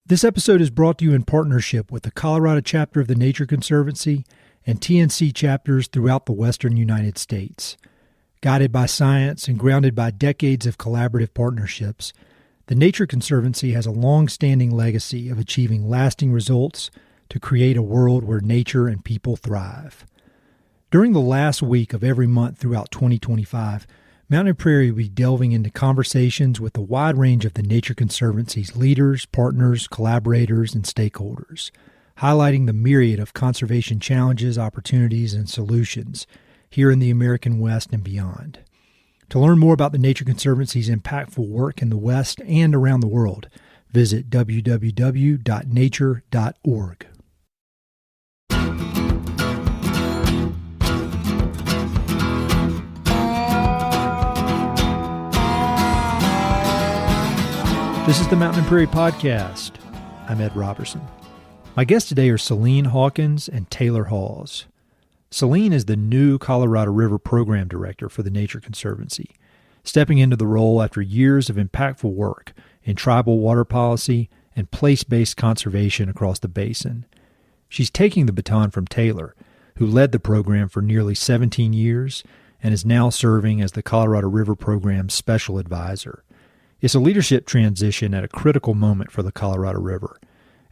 This episode is brought to you in partnership with the Colorado chapter of the Nature Conservancy and TNC chapters throughout the western United States. Guided by science and grounded by decades of collaborative partnerships, the Nature Conservancy has a long-standing legacy of achieving lasting results to create a world where nature and people thrive. During the last week of every month throughout 2025, Mountain Prairie will be delving into conversations with a wide range of the Nature Conservancy's leaders, partners, collaborators, and stakeholders, highlighting the myriad of conservation challenges, opportunities, and solutions here in the American West and beyond. To learn more about the Nature Conservancy's impactful work in the West and around the world, visit www.nature.org. This is the Mountain Prairie Podcast. I'm Ed Robertson. My guests today are Celene Hawkins and Taylor Hawes. Celene is the new Colorado River Program Director for the Nature Conservancy, stepping into the role after years of impactful work in tribal water policy and place-based conservation across the Basin. She's taking the baton from Taylor, who led the program for nearly 17 years and is now serving as the Colorado River Program's Special Advisor. It's a leadership transition at a critical moment for the Colorado River.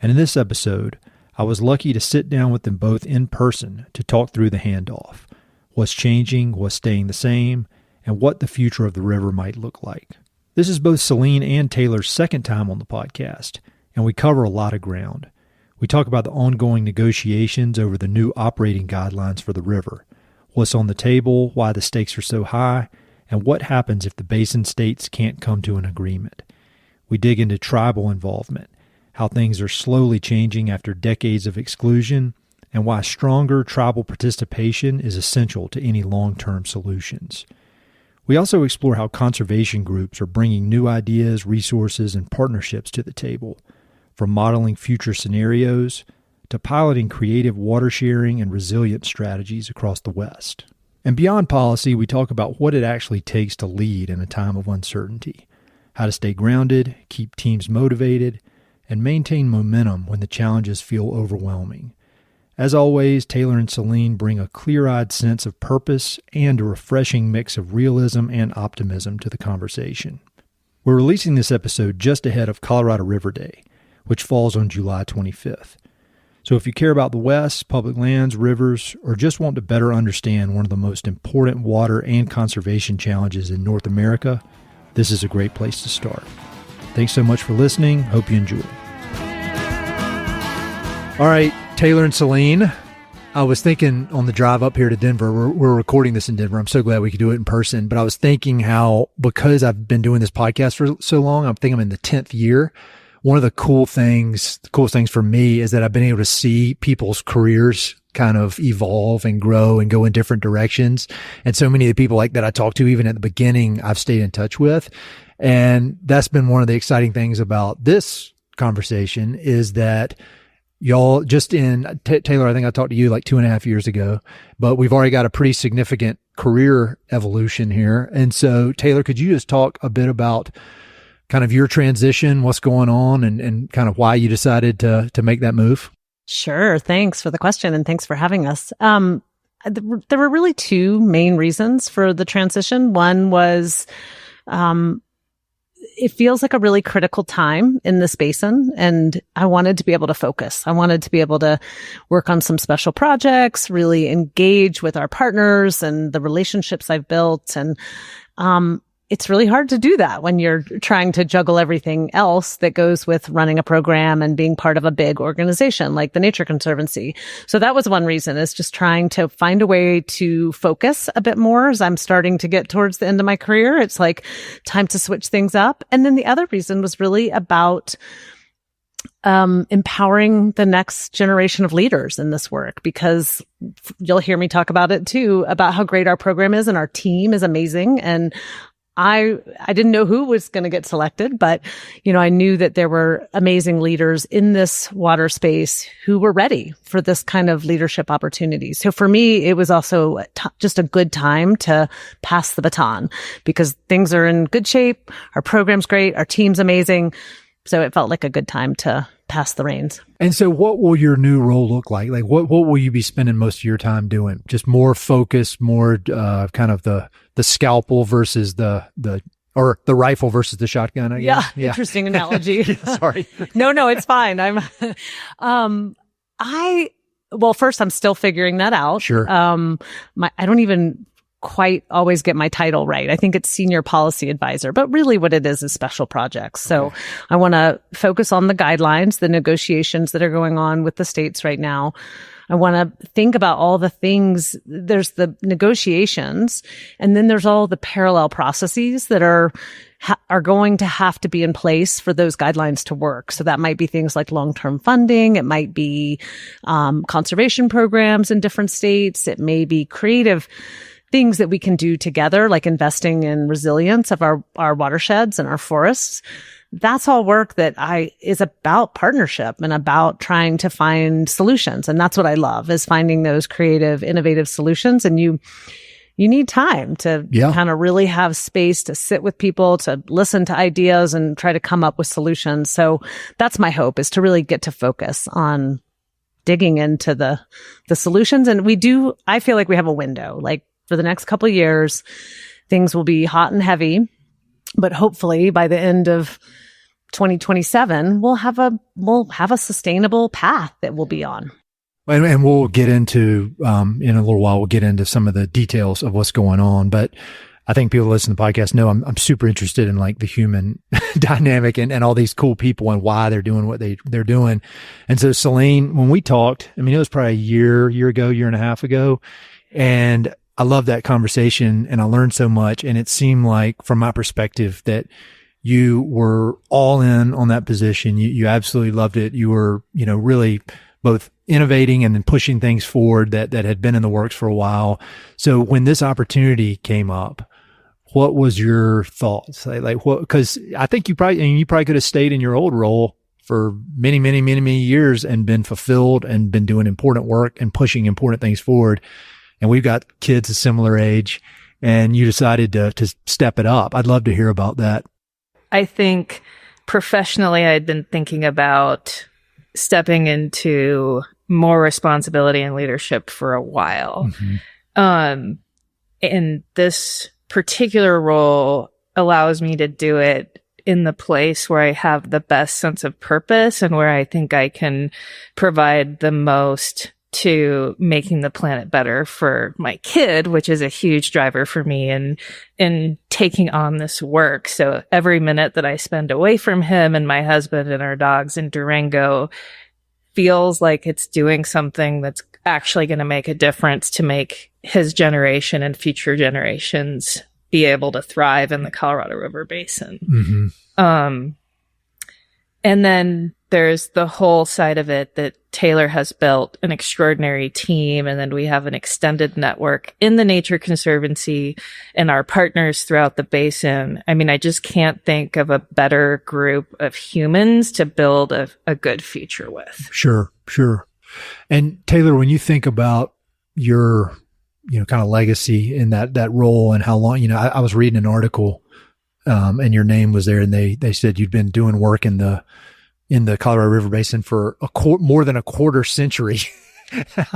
And in this episode, I was lucky to sit down with them both in person to talk through the handoff, what's changing, what's staying the same, and what the future of the river might look like. This is both Celene and Taylor's second time on the podcast, and we cover a lot of ground. We talk about the ongoing negotiations over the new operating guidelines for the river, what's on the table, why the stakes are so high, and what happens if the Basin states can't come to an agreement. We dig into tribal involvement, how things are slowly changing after decades of exclusion, and why stronger tribal participation is essential to any long-term solutions. We also explore how conservation groups are bringing new ideas, resources, and partnerships to the table, from modeling future scenarios to piloting creative water sharing and resilience strategies across the West. And beyond policy, we talk about what it actually takes to lead in a time of uncertainty, how to stay grounded, keep teams motivated, and maintain momentum when the challenges feel overwhelming. As always, Taylor and Celene bring a clear-eyed sense of purpose and a refreshing mix of realism and optimism to the conversation. We're releasing this episode just ahead of Colorado River Day, which falls on July 25th. So if you care about the West, public lands, rivers, or just want to better understand one of the most important water and conservation challenges in North America, this is a great place to start. Thanks so much for listening. Hope you enjoy. All right, Taylor and Celene, I was thinking on the drive up here to Denver, we're recording this in Denver. I'm so glad we could do it in person, but I was thinking how, because I've been doing this podcast for so long, I think I'm in the 10th year. One of the coolest things for me is that I've been able to see people's careers kind of evolve and grow and go in different directions. And so many of the people like that I talked to, even at the beginning, I've stayed in touch with. And that's been one of the exciting things about this conversation is that y'all just in Taylor, I think I talked to you like 2.5 years ago, but we've already got a pretty significant career evolution here. And so Taylor, could you just talk a bit about kind of your transition, what's going on, and kind of why you decided to make that move? Sure. Thanks for the question, and thanks for having us. There were really two main reasons for the transition. One was it feels like a really critical time in this basin, and I wanted to be able to focus. I wanted to be able to work on some special projects, really engage with our partners and the relationships I've built, and it's really hard to do that when you're trying to juggle everything else that goes with running a program and being part of a big organization like the Nature Conservancy. So that was one reason, is just trying to find a way to focus a bit more as I'm starting to get towards the end of my career. It's like time to switch things up. And then the other reason was really about empowering the next generation of leaders in this work, because you'll hear me talk about it too, about how great our program is and our team is amazing. And I didn't know who was going to get selected, but, I knew that there were amazing leaders in this water space who were ready for this kind of leadership opportunity. So for me, it was also just a good time to pass the baton, because things are in good shape. Our program's great. Our team's amazing. So it felt like a good time to pass the reins. And so what will your new role look like? Like what will you be spending most of your time doing? Just more focus, more kind of the scalpel versus the rifle versus the shotgun, I guess. Yeah. Interesting analogy. Sorry. No, it's fine. Well, first I'm still figuring that out. Sure. I don't even quite always get my title right. I think it's senior policy advisor, but really what it is special projects. So I want to focus on the guidelines, the negotiations that are going on with the states right now. I want to think about all the things. There's the negotiations, and then there's all the parallel processes that are going to have to be in place for those guidelines to work. So that might be things like long-term funding. It might be conservation programs in different states. It may be creative things that we can do together, like investing in resilience of our watersheds and our forests. That's all work that is about partnership and about trying to find solutions. And that's what I love, is finding those creative, innovative solutions. And you need time to kind of really have space to sit with people, to listen to ideas and try to come up with solutions. So that's my hope, is to really get to focus on digging into the solutions. And I feel like we have a window, like for the next couple of years, things will be hot and heavy, but hopefully by the end of 2027, we'll have a sustainable path that we'll be on. And we'll get into, in a little while, we'll get into some of the details of what's going on. But I think people listen to the podcast know I'm super interested in like the human dynamic and all these cool people and why they're doing what they're doing. And so Celene, when we talked, I mean, it was probably a year and a half ago. And I love that conversation and I learned so much. And it seemed like, from my perspective, that you were all in on that position. You absolutely loved it. You were, really both innovating and then pushing things forward that had been in the works for a while. So when this opportunity came up, what was your thoughts? Like what, cause I think you probably could have stayed in your old role for many, many, many, many years and been fulfilled and been doing important work and pushing important things forward. And we've got kids a similar age, and you decided to step it up. I'd love to hear about that. I think professionally, I'd been thinking about stepping into more responsibility and leadership for a while. Mm-hmm. And this particular role allows me to do it in the place where I have the best sense of purpose and where I think I can provide the most to making the planet better for my kid, which is a huge driver for me in taking on this work. So every minute that I spend away from him and my husband and our dogs in Durango feels like it's doing something that's actually going to make a difference to make his generation and future generations be able to thrive in the Colorado River Basin. Mm-hmm. And then there's the whole side of it that Taylor has built an extraordinary team. And then we have an extended network in the Nature Conservancy and our partners throughout the basin. I mean, I just can't think of a better group of humans to build a good future with. Sure. And Taylor, when you think about your, kind of legacy in that role and how long, I was reading an article, and your name was there, and they said you'd been doing work in the Colorado River Basin for more than a quarter century.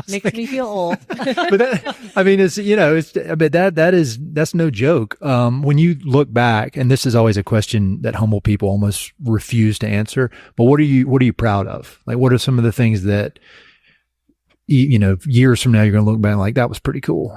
Makes me feel old. But that's no joke. When you look back, and this is always a question that humble people almost refuse to answer, but what are you proud of? Like, what are some of the things that, years from now, you're going to look back like that was pretty cool?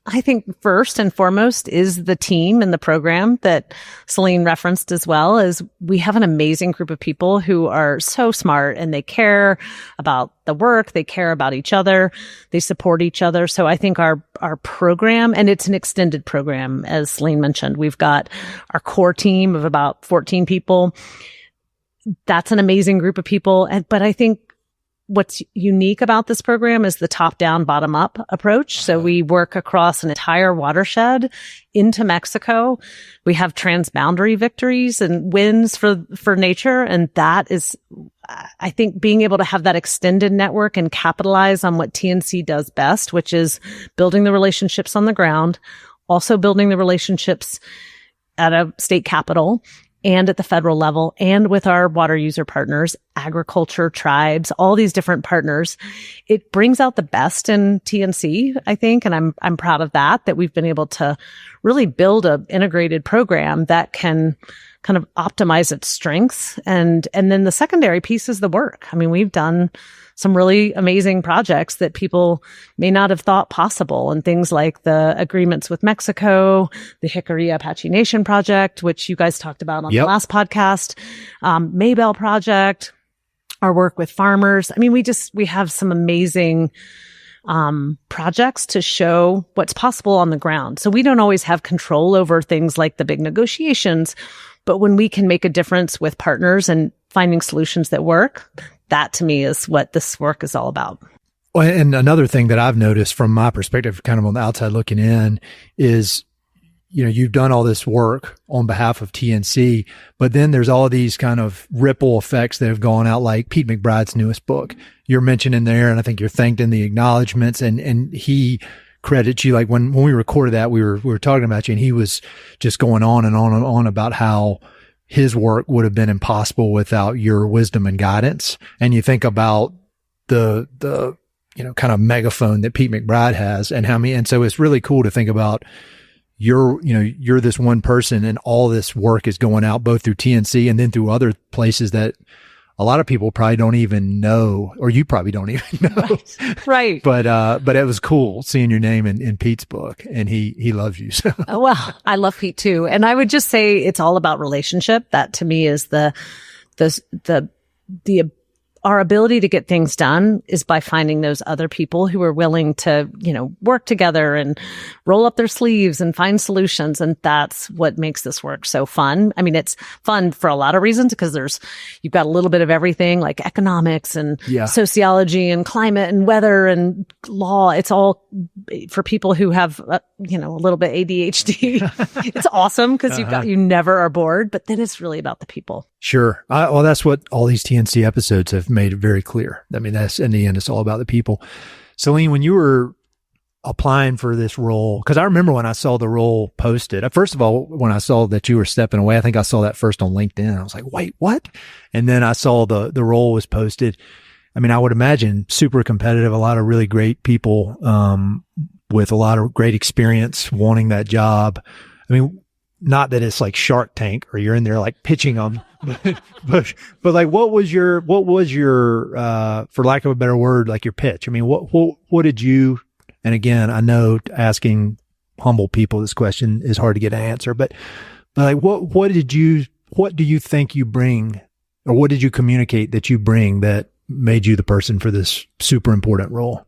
I think first and foremost is the team and the program that Celene referenced as well. Is we have an amazing group of people who are so smart and they care about the work. They care about each other. They support each other. So I think our program, and it's an extended program, as Celene mentioned, we've got our core team of about 14 people. That's an amazing group of people. But I think what's unique about this program is the top-down, bottom-up approach. So we work across an entire watershed into Mexico. We have transboundary victories and wins for nature. And that is, I think, being able to have that extended network and capitalize on what TNC does best, which is building the relationships on the ground, also building the relationships at a state capital, and at the federal level and with our water user partners, agriculture, tribes, all these different partners. It brings out the best in TNC, I think. And I'm proud of that we've been able to really build an integrated program that can kind of optimize its strengths. And then the secondary piece is the work. I mean, we've done some really amazing projects that people may not have thought possible, and things like the agreements with Mexico, the Hickory Apache Nation project, which you guys talked about on the last podcast, Maybell project, our work with farmers. I mean, we have some amazing projects to show what's possible on the ground. So we don't always have control over things like the big negotiations, but when we can make a difference with partners and finding solutions that work, that to me is what this work is all about. Well, and another thing that I've noticed from my perspective, kind of on the outside looking in, is, you've done all this work on behalf of TNC, but then there's all these kind of ripple effects that have gone out, like Pete McBride's newest book. You're mentioning there, and I think you're thanked in the acknowledgments, and he credits you. Like when we recorded that, we were talking about you, and he was just going on and on and on about how his work would have been impossible without your wisdom and guidance. And you think about the kind of megaphone that Pete McBride has, and so it's really cool to think about you're this one person, and all this work is going out both through TNC and then through other places that a lot of people probably don't even know, or you probably don't even know. Right. But it was cool seeing your name in Pete's book, and he loves you. So. Well, I love Pete too. And I would just say it's all about relationship. That to me is our ability to get things done is by finding those other people who are willing to, work together and roll up their sleeves and find solutions. And that's what makes this work so fun. I mean, it's fun for a lot of reasons, because you've got a little bit of everything, like economics and sociology and climate and weather and law. It's all for people who have, a little bit ADHD. It's awesome because you never are bored, but then it's really about the people. Sure. Well, that's what all these TNC episodes have made it very clear. I mean, that's in the end, it's all about the people. Celene, when you were applying for this role, because I remember when I saw the role posted, first of all, when I saw that you were stepping away, I think I saw that first on LinkedIn. I was like, wait, what? And then I saw the role was posted. I mean, I would imagine super competitive, a lot of really great people, with a lot of great experience wanting that job. I mean, not that it's like Shark Tank or you're in there like pitching them, but like, what was your, for lack of a better word, like your pitch? I mean, what did you, and again, I know asking humble people this question is hard to get an answer, but like, what do you think you bring, or what did you communicate that you bring that made you the person for this super important role?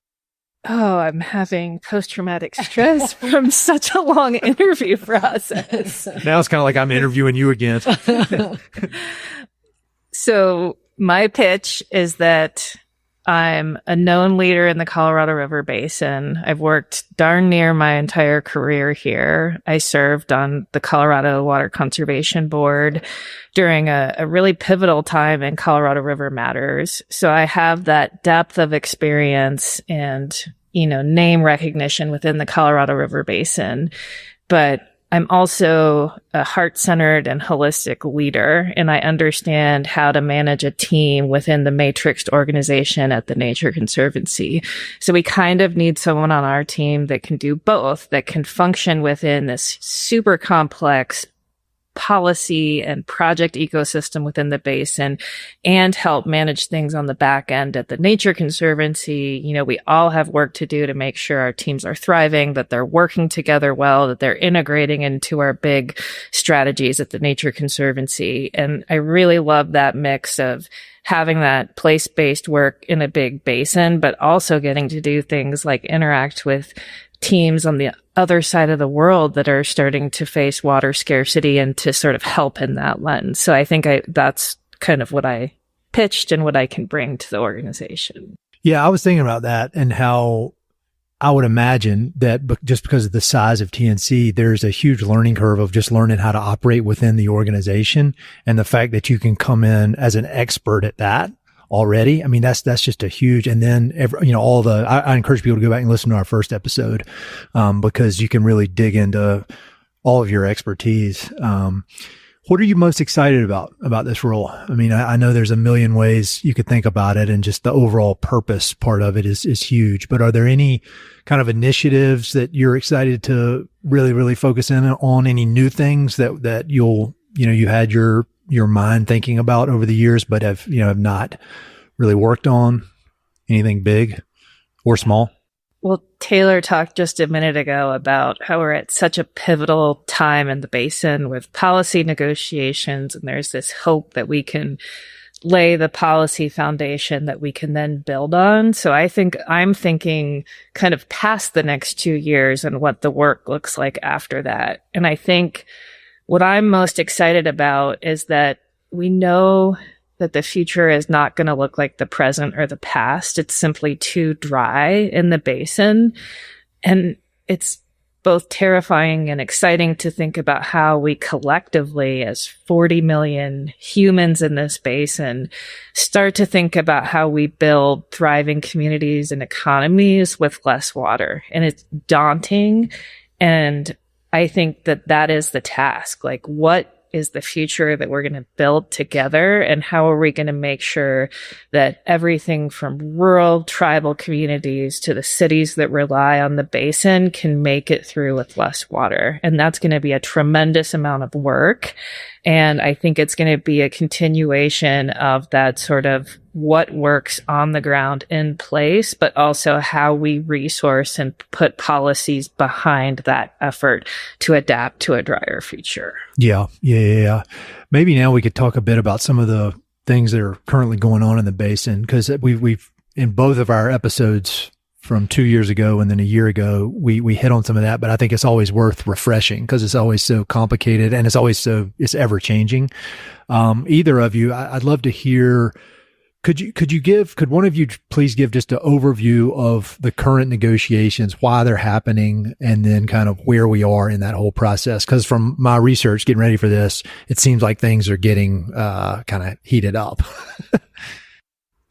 Oh, I'm having post-traumatic stress from such a long interview process. Now it's kind of like I'm interviewing you again. So my pitch is that I'm a known leader in the Colorado River Basin. I've worked darn near my entire career here. I served on the Colorado Water Conservation Board during a really pivotal time in Colorado River matters. So I have that depth of experience and, name recognition within the Colorado River Basin. But I'm also a heart-centered and holistic leader, and I understand how to manage a team within the matrixed organization at the Nature Conservancy. So we kind of need someone on our team that can do both, that can function within this super complex policy and project ecosystem within the basin and help manage things on the back end at the Nature Conservancy. We all have work to do to make sure our teams are thriving, that they're working together well, that they're integrating into our big strategies at the Nature Conservancy. And I really love that mix of having that place-based work in a big basin, but also getting to do things like interact with teams on the other side of the world that are starting to face water scarcity and to sort of help in that lens. So I think that's kind of what I pitched and what I can bring to the organization. Yeah, I was thinking about that and how I would imagine that just because of the size of TNC, there's a huge learning curve of just learning how to operate within the organization, and the fact that you can come in as an expert at that already. I mean, that's just a huge, and then, I encourage people to go back and listen to our first episode, because you can really dig into all of your expertise. What are you most excited about this role? I mean, I know there's a million ways you could think about it, and just the overall purpose part of it is huge. But are there any kind of initiatives that you're excited to really focus in on? Any new things that you had your mind thinking about over the years, but have not really worked on? Anything big or small? Well, Taylor talked just a minute ago about how we're at such a pivotal time in the basin with policy negotiations, and there's this hope that we can lay the policy foundation that we can then build on. So I'm thinking kind of past the next 2 years and what the work looks like after that. And I think what I'm most excited about is that we know that the future is not going to look like the present or the past. It's simply too dry in the basin. And it's both terrifying and exciting to think about how we collectively, as 40 million humans in this basin, start to think about how we build thriving communities and economies with less water. And it's daunting. And I think that is the task. Like, what is the future that we're going to build together, and how are we going to make sure that everything from rural tribal communities to the cities that rely on the basin can make it through with less water? And that's going to be a tremendous amount of work. And I think it's going to be a continuation of that sort of what works on the ground in place, but also how we resource and put policies behind that effort to adapt to a drier future. Yeah. Maybe now we could talk a bit about some of the things that are currently going on in the basin, because we've in both of our episodes from 2 years ago and then a year ago, we hit on some of that, but I think it's always worth refreshing because it's always so complicated and it's ever changing. Either of you, I'd love to hear. Could one of you please give just an overview of the current negotiations, why they're happening, and then kind of where we are in that whole process? Because from my research, getting ready for this, it seems like things are getting kind of heated up.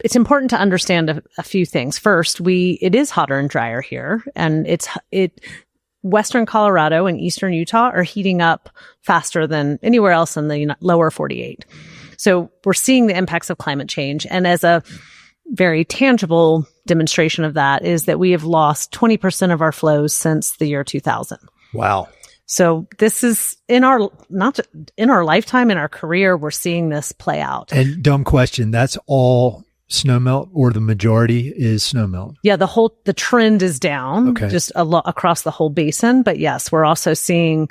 It's important to understand a few things. First, it is hotter and drier here, and Western Colorado and Eastern Utah are heating up faster than anywhere else in the lower 48. So we're seeing the impacts of climate change. And as a very tangible demonstration of that is that we have lost 20% of our flows since the year 2000. Wow. So this is not just in our lifetime, in our career, we're seeing this play out. And dumb question, that's all snowmelt, or the majority is snowmelt? Yeah, the trend is down, just across the whole basin. But yes, we're also seeing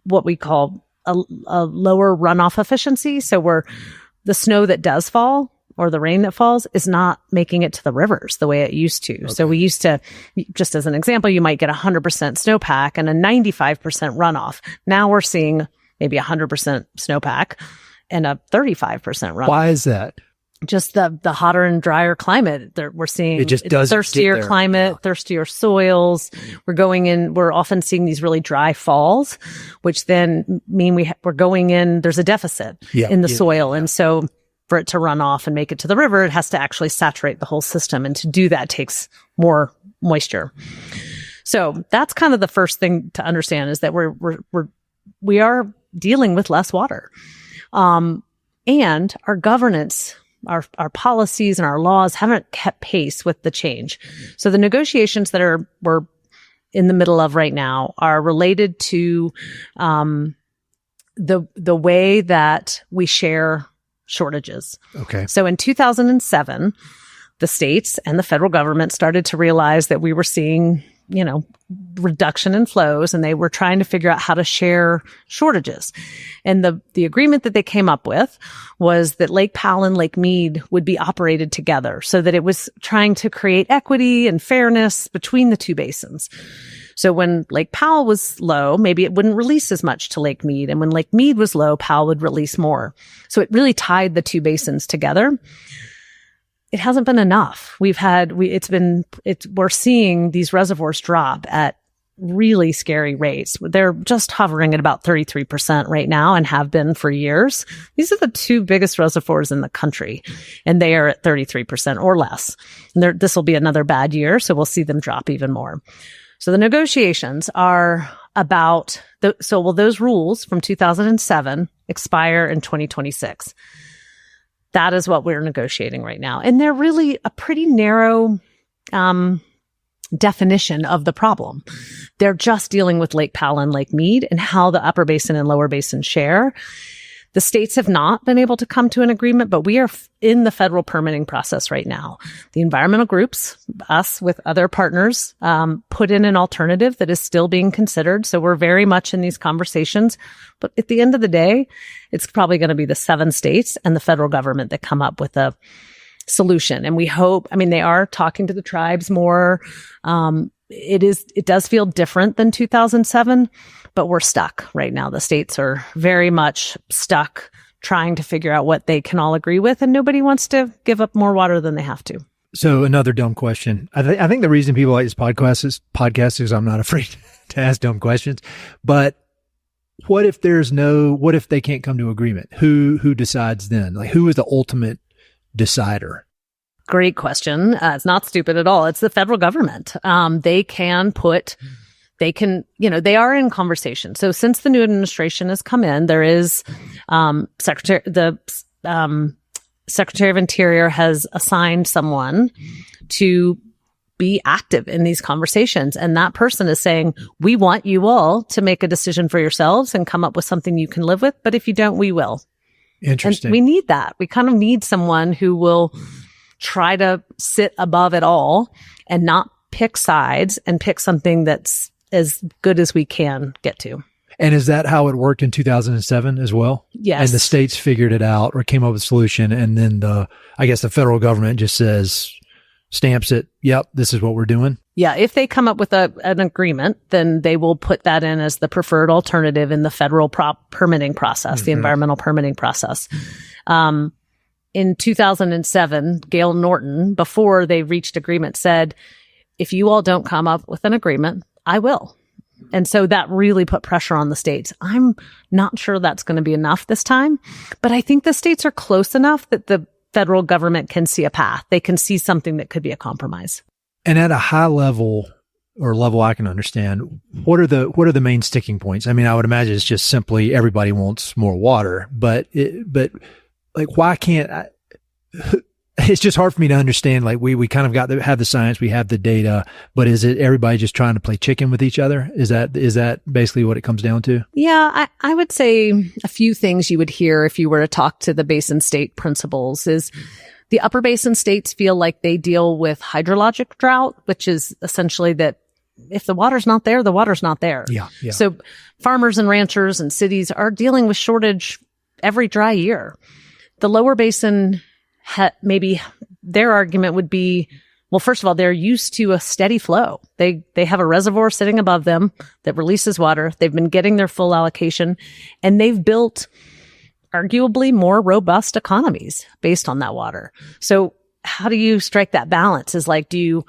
what we call a lower runoff efficiency. So the snow that does fall, or the rain that falls, is not making it to the rivers the way it used to. Okay. So we used to, just as an example, you might get 100% snowpack and a 95% runoff. Now we're seeing maybe 100% snowpack and a 35% runoff. Why is that? Just the hotter and drier climate. We're seeing thirstier climate, thirstier soils. We're often seeing these really dry falls, which then mean we're going in, there's a deficit in the soil. And so for it to run off and make it to the river, it has to actually saturate the whole system. And to do that takes more moisture. So that's kind of the first thing to understand, is that we are dealing with less water. And our governance, our policies and our laws haven't kept pace with the change. So the negotiations that we're in the middle of right now are related to the way that we share shortages. Okay. So in 2007, the states and the federal government started to realize that we were seeing, reduction in flows, and they were trying to figure out how to share shortages. And the agreement that they came up with was that Lake Powell and Lake Mead would be operated together, so that it was trying to create equity and fairness between the two basins. So when Lake Powell was low, maybe it wouldn't release as much to Lake Mead. And when Lake Mead was low, Powell would release more. So it really tied the two basins together. It hasn't been enough. We're seeing these reservoirs drop at really scary rates. They're just hovering at about 33% right now, and have been for years. These are the two biggest reservoirs in the country, and they are at 33% or less. And this will be another bad year, so we'll see them drop even more. So the negotiations are about those rules from 2007 expire in 2026. That is what we're negotiating right now. And they're really a pretty narrow definition of the problem. They're just dealing with Lake Powell and Lake Mead and how the upper basin and lower basin share. The states have not been able to come to an agreement, but we are in the federal permitting process right now. The environmental groups, us with other partners, put in an alternative that is still being considered. So we're very much in these conversations. But at the end of the day, it's probably going to be the 7 states and the federal government that come up with a solution. And we hope, they are talking to the tribes more. It does feel different than 2007, but we're stuck right now. The states are very much stuck trying to figure out what they can all agree with, and nobody wants to give up more water than they have to. So another dumb question. I think the reason people like this podcast is I'm not afraid to ask dumb questions. But what if they can't come to agreement? Who decides then? Like, who is the ultimate decider? Great question. It's not stupid at all. It's the federal government. They are in conversation. So since the new administration has come in, there is, Secretary of Interior has assigned someone to be active in these conversations. And that person is saying, we want you all to make a decision for yourselves and come up with something you can live with. But if you don't, we will. Interesting. And we need that. We kind of need someone who will try to sit above it all and not pick sides and pick something that's as good as we can get to. And is that how it worked in 2007 as well? Yes. And the states figured it out or came up with a solution. And then the federal government just stamps it. Yep. This is what we're doing. Yeah. If they come up with an agreement, then they will put that in as the preferred alternative in the federal permitting process, the environmental permitting process. In 2007, Gail Norton, before they reached agreement, said, if you all don't come up with an agreement, I will. And so that really put pressure on the states. I'm not sure that's going to be enough this time, but I think the states are close enough that the federal government can see a path. They can see something that could be a compromise. And at a high level or level I can understand, what are the main sticking points? I would imagine it's just simply everybody wants more water, but like, why can't I? It's just hard for me to understand. Like, we kind of have the science, we have the data, but is it everybody just trying to play chicken with each other? Is that basically what it comes down to? Yeah, I would say a few things you would hear if you were to talk to the Basin state principals is the upper basin states feel like they deal with hydrologic drought, which is essentially that if the water's not there, the water's not there. Yeah. So farmers and ranchers and cities are dealing with shortage every dry year. The lower basin, maybe their argument would be, well, first of all, they're used to a steady flow. They have a reservoir sitting above them that releases water. They've been getting their full allocation, and they've built arguably more robust economies based on that water. So how do you strike that balance? Is like, the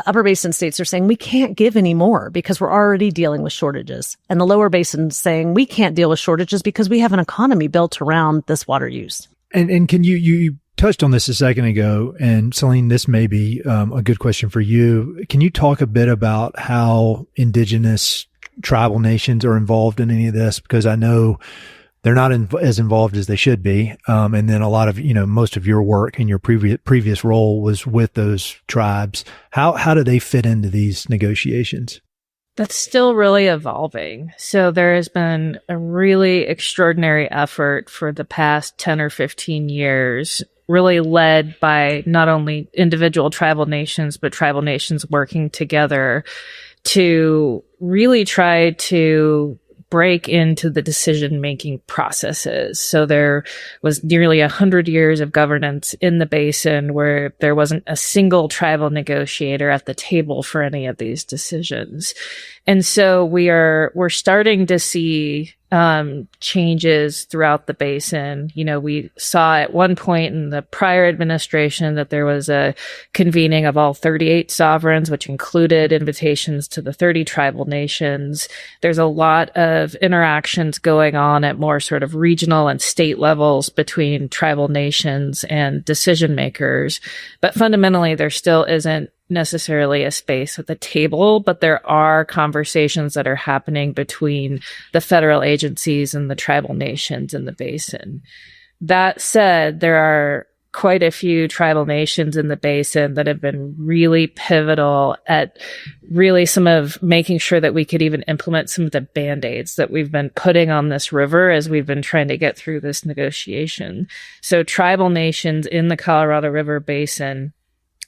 upper basin states are saying we can't give any more because we're already dealing with shortages. And the lower basin saying we can't deal with shortages because we have an economy built around this water use. And can you touched on this a second ago, and Celene, this may be a good question for you. Can you talk a bit about how Indigenous tribal nations are involved in any of this? Because I know they're not as involved as they should be. And then a lot of, most of your work in your previous role was with those tribes. How do they fit into these negotiations? That's still really evolving. So there has been a really extraordinary effort for the past 10 or 15 years, really led by not only individual tribal nations, but tribal nations working together to really try to break into the decision-making processes. So there was nearly 100 years of governance in the basin where there wasn't a single tribal negotiator at the table for any of these decisions. And so we're starting to see changes throughout the basin. We saw at one point in the prior administration that there was a convening of all 38 sovereigns, which included invitations to the 30 tribal nations. There's a lot of interactions going on at more sort of regional and state levels between tribal nations and decision makers. But fundamentally, there still isn't necessarily a space at the table, but there are conversations that are happening between the federal agencies and the tribal nations in the basin. That said, there are quite a few tribal nations in the basin that have been really pivotal at really some of making sure that we could even implement some of the band-aids that we've been putting on this river as we've been trying to get through this negotiation. So tribal nations in the Colorado River Basin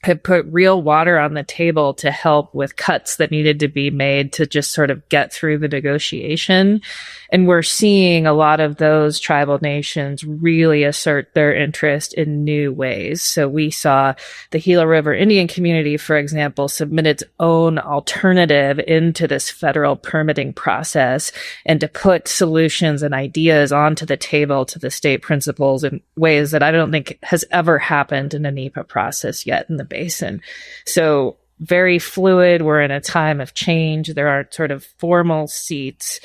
had put real water on the table to help with cuts that needed to be made to just sort of get through the negotiation. And we're seeing a lot of those tribal nations really assert their interest in new ways. So we saw the Gila River Indian community, for example, submit its own alternative into this federal permitting process and to put solutions and ideas onto the table to the state principals in ways that I don't think has ever happened in a NEPA process yet in the basin. So very fluid. We're in a time of change. There aren't sort of formal seats.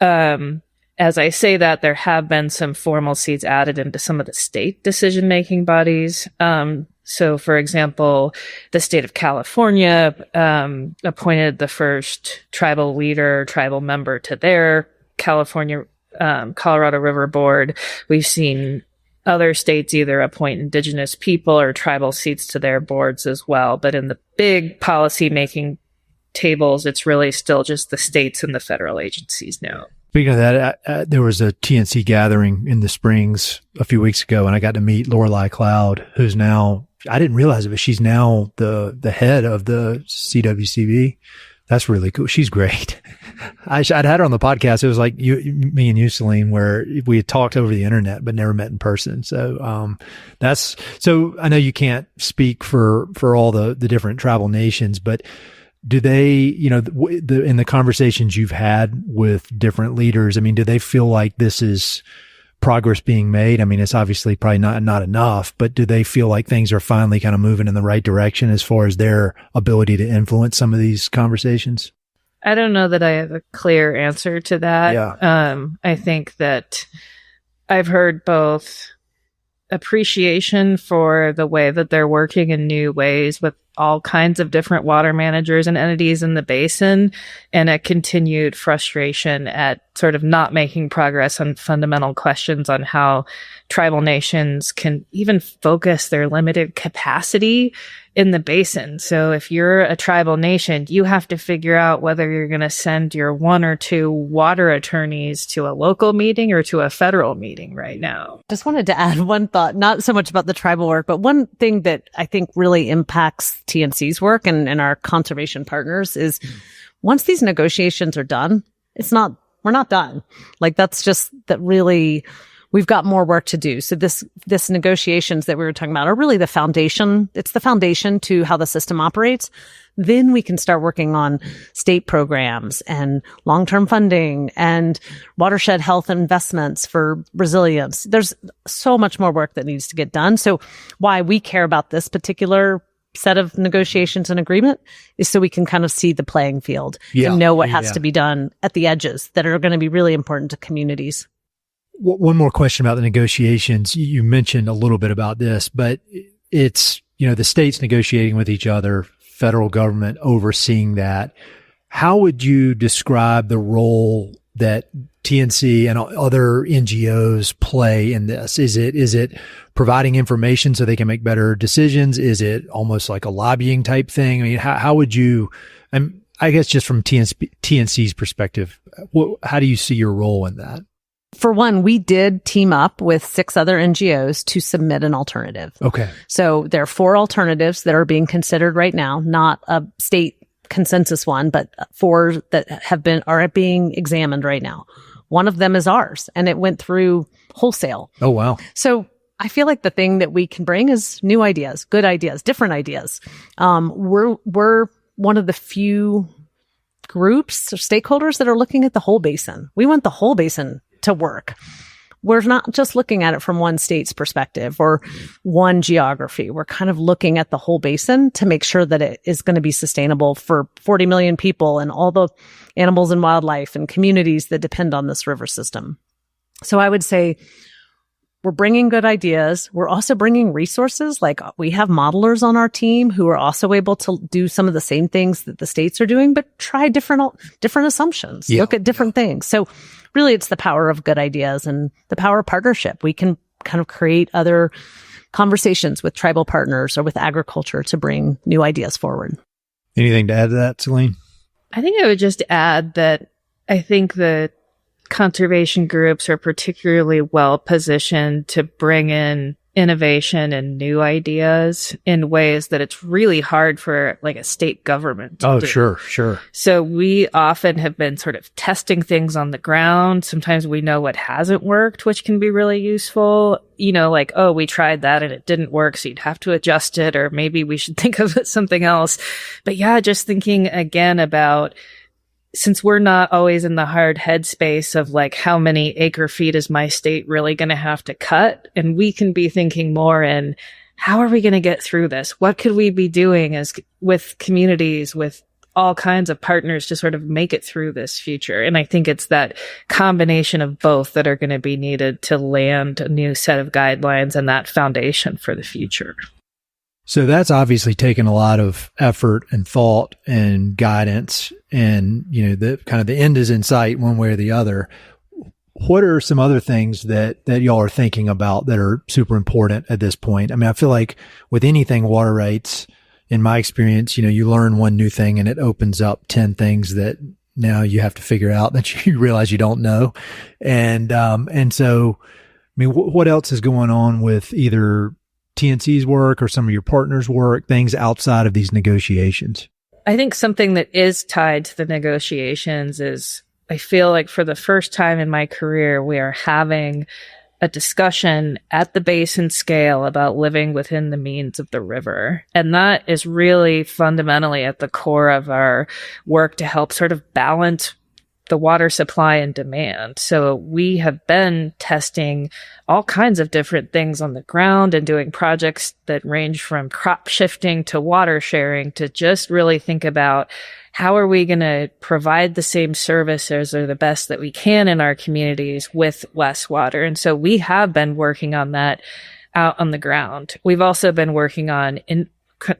As I say that, there have been some formal seats added into some of the state decision-making bodies. So, for example, the state of California appointed the first tribal leader, tribal member to their California Colorado River Board. We've seen other states either appoint Indigenous people or tribal seats to their boards as well. But in the big policy-making tables, it's really still just the states and the federal agencies now. Speaking of that, there was a TNC gathering in the Springs a few weeks ago, and I got to meet Lorelei Cloud, who's now, I didn't realize it, but she's now the head of the CWCB. That's really cool. She's great. I'd had her on the podcast. It was like me and you, Celene, where we had talked over the internet, but never met in person. So, so I know you can't speak for all the different tribal nations, but do they, in the conversations you've had with different leaders, I mean, do they feel like this is progress being made? I mean, it's obviously probably not enough, but do they feel like things are finally kind of moving in the right direction as far as their ability to influence some of these conversations? I don't know that I have a clear answer to that. Yeah. I think that I've heard both appreciation for the way that they're working in new ways with all kinds of different water managers and entities in the basin, and a continued frustration at sort of not making progress on fundamental questions on how tribal nations can even focus their limited capacity in the basin. So if you're a tribal nation, you have to figure out whether you're going to send your one or two water attorneys to a local meeting or to a federal meeting right now. Just wanted to add one thought, not so much about the tribal work, but one thing that I think really impacts TNC's work and our conservation partners is once these negotiations are done, we're not done. Like that's just that really, we've got more work to do. So this negotiations that we were talking about are really the foundation. It's the foundation to how the system operates. Then we can start working on state programs and long-term funding and watershed health investments for resilience. There's so much more work that needs to get done. So why we care about this particular set of negotiations and agreement is so we can kind of see the playing field and know what has to be done at the edges that are going to be really important to communities. One more question about the negotiations. You mentioned a little bit about this, but it's, the states negotiating with each other, federal government overseeing that. How would you describe the role that TNC and other NGOs play in this? Is it providing information so they can make better decisions? Is it almost like a lobbying type thing? I mean, how would you, I guess just from TNC's perspective, how do you see your role in that? For one, we did team up with 6 other NGOs to submit an alternative. Okay. So there are 4 alternatives that are being considered right now, not a state consensus one, but 4 that are being examined right now. One of them is ours, and it went through wholesale. Oh, wow. So I feel like the thing that we can bring is new ideas, good ideas, different ideas. We're one of the few groups or stakeholders that are looking at the whole basin. We want the whole basin to work. We're not just looking at it from one state's perspective or one geography. We're kind of looking at the whole basin to make sure that it is going to be sustainable for 40 million people and all the animals and wildlife and communities that depend on this river system. So I would say we're bringing good ideas. We're also bringing resources. Like we have modelers on our team who are also able to do some of the same things that the states are doing, but try different assumptions, look at different things. So really it's the power of good ideas and the power of partnership. We can kind of create other conversations with tribal partners or with agriculture to bring new ideas forward. Anything to add to that, Celene? I think I would just add that I think the conservation groups are particularly well positioned to bring in innovation and new ideas in ways that it's really hard for like a state government to do. Sure. So we often have been sort of testing things on the ground. Sometimes we know what hasn't worked, which can be really useful. You know, like, oh, we tried that and it didn't work, so you'd have to adjust it, or maybe we should think of something else. But yeah, just thinking again about, since we're not always in the hard headspace of like, how many acre feet is my state really going to have to cut? And we can be thinking more in, how are we going to get through this? What could we be doing with communities, with all kinds of partners to sort of make it through this future? And I think it's that combination of both that are going to be needed to land a new set of guidelines and that foundation for the future. So that's obviously taken a lot of effort and thought and guidance, and, you know, the kind of the end is in sight one way or the other. What are some other things that y'all are thinking about that are super important at this point? I mean, I feel like with anything water rights, in my experience, you know, you learn one new thing and it opens up 10 things that now you have to figure out that you realize you don't know. And so, I mean, what else is going on with either TNC's work or some of your partners' work, things outside of these negotiations? I think something that is tied to the negotiations is, I feel like for the first time in my career, we are having a discussion at the basin scale about living within the means of the river. And that is really fundamentally at the core of our work to help sort of balance the water supply and demand. So we have been testing all kinds of different things on the ground and doing projects that range from crop shifting to water sharing, to just really think about, how are we going to provide the same services or the best that we can in our communities with less water? And so we have been working on that out on the ground. We've also been working on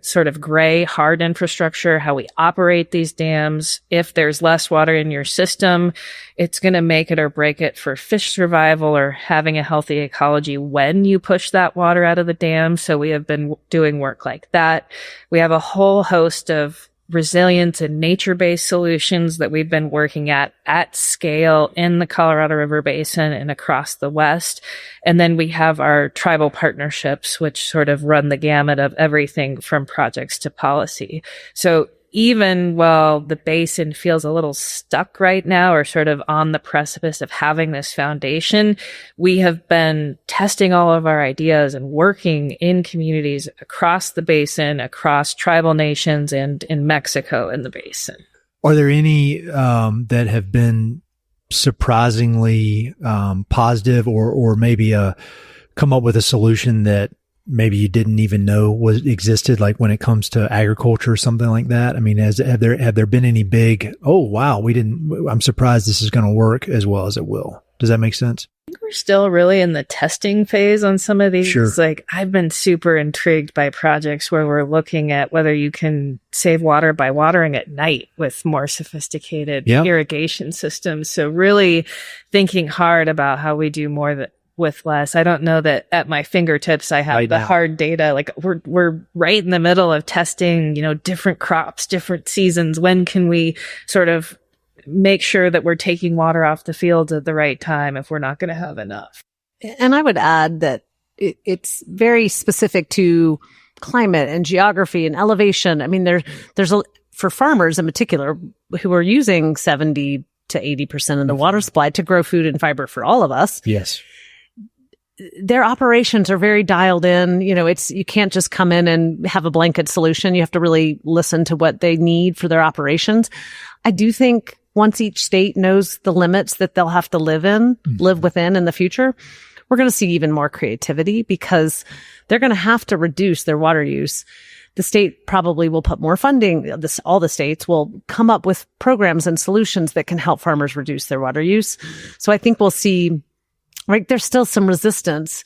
sort of gray, hard infrastructure, how we operate these dams. If there's less water in your system, it's going to make it or break it for fish survival or having a healthy ecology when you push that water out of the dam. So we have been doing work like that. We have a whole host of resilience and nature-based solutions that we've been working at scale in the Colorado River Basin and across the West. And then we have our tribal partnerships, which sort of run the gamut of everything from projects to policy. So even while the basin feels a little stuck right now, or sort of on the precipice of having this foundation, we have been testing all of our ideas and working in communities across the basin, across tribal nations, and in Mexico in the basin. Are there any that have been surprisingly positive, or maybe come up with a solution that maybe you didn't even know existed, like when it comes to agriculture or something like that? I mean, have there been any big, oh, wow, I'm surprised this is going to work as well as it will? Does that make sense? I think we're still really in the testing phase on some of these. Sure. Like, I've been super intrigued by projects where we're looking at whether you can save water by watering at night with more sophisticated irrigation systems. So really thinking hard about how we do more with less. I don't know that at my fingertips I have the hard data. Like, we're right in the middle of testing, different crops, different seasons. When can we sort of make sure that we're taking water off the fields at the right time if we're not going to have enough? And I would add that it's very specific to climate and geography and elevation. I mean, for farmers in particular who are using 70 to 80% of the water supply to grow food and fiber for all of us. Yes. Their operations are very dialed in. You can't just come in and have a blanket solution. You have to really listen to what they need for their operations. I do think once each state knows the limits that they'll have to live within in the future, we're going to see even more creativity, because they're going to have to reduce their water use. The state probably will put more funding. All the states will come up with programs and solutions that can help farmers reduce their water use. So I think we'll see right? There's still some resistance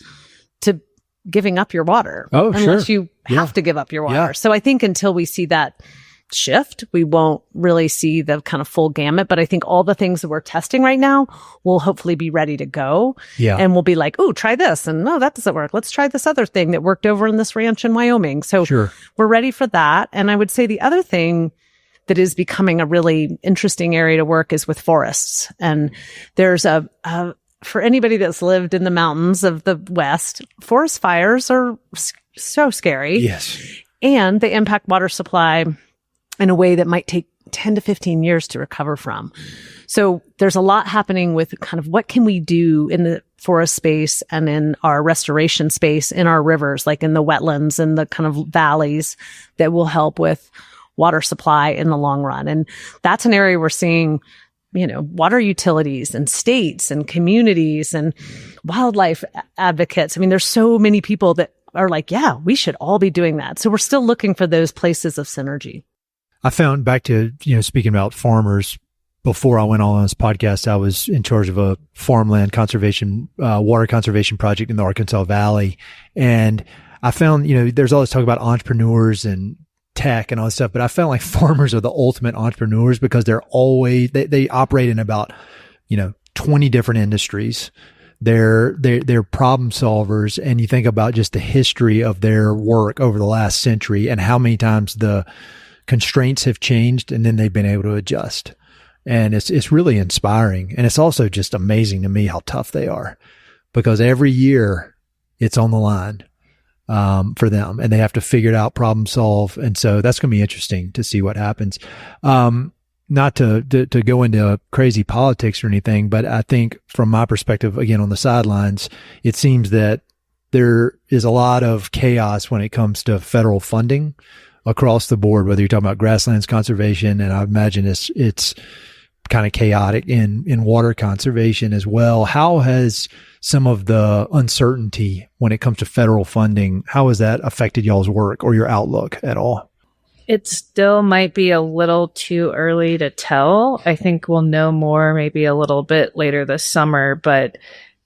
to giving up your water. Oh, unless you have to give up your water. Yeah. So I think until we see that shift, we won't really see the kind of full gamut. But I think all the things that we're testing right now will hopefully be ready to go. Yeah. And we'll be like, oh, try this. And no, that doesn't work. Let's try this other thing that worked over in this ranch in Wyoming. So we're ready for that. And I would say the other thing that is becoming a really interesting area to work is with forests. And there's for anybody that's lived in the mountains of the West, forest fires are so scary. Yes. And they impact water supply in a way that might take 10 to 15 years to recover from. So there's a lot happening with kind of what can we do in the forest space and in our restoration space in our rivers, like in the wetlands and the kind of valleys that will help with water supply in the long run. And that's an area we're seeing, water utilities and states and communities and wildlife advocates. I mean, there's so many people that are like, yeah, we should all be doing that. So we're still looking for those places of synergy. I found back to, speaking about farmers, before I went on this podcast, I was in charge of a farmland conservation, water conservation project in the Arkansas Valley. And I found, there's all this talk about entrepreneurs and tech and all this stuff, but I felt like farmers are the ultimate entrepreneurs because they're always, they operate in about, 20 different industries. They're problem solvers. And you think about just the history of their work over the last century and how many times the constraints have changed and then they've been able to adjust. And it's really inspiring. And it's also just amazing to me how tough they are because every year it's on the line for them and they have to figure it out, problem solve. And so that's going to be interesting to see what happens. Not to go into crazy politics or anything, but I think from my perspective, again, on the sidelines, it seems that there is a lot of chaos when it comes to federal funding across the board, whether you're talking about grasslands conservation, and I imagine it's kind of chaotic in water conservation as well. How has some of the uncertainty when it comes to federal funding, how has that affected y'all's work or your outlook at all? It still might be a little too early to tell. I think we'll know more maybe a little bit later this summer, but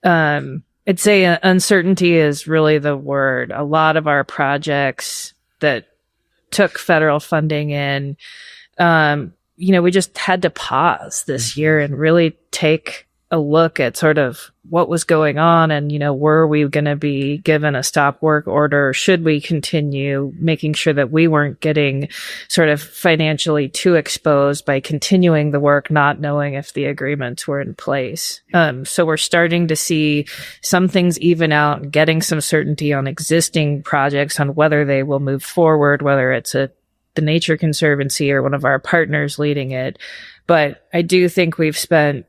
I'd say uncertainty is really the word. A lot of our projects that took federal funding in, we just had to pause this year and really take a look at sort of what was going on and, were we going to be given a stop work order? Should we continue making sure that we weren't getting sort of financially too exposed by continuing the work, not knowing if the agreements were in place? So we're starting to see some things even out and getting some certainty on existing projects on whether they will move forward, whether it's the Nature Conservancy or one of our partners leading it. But I do think we've spent,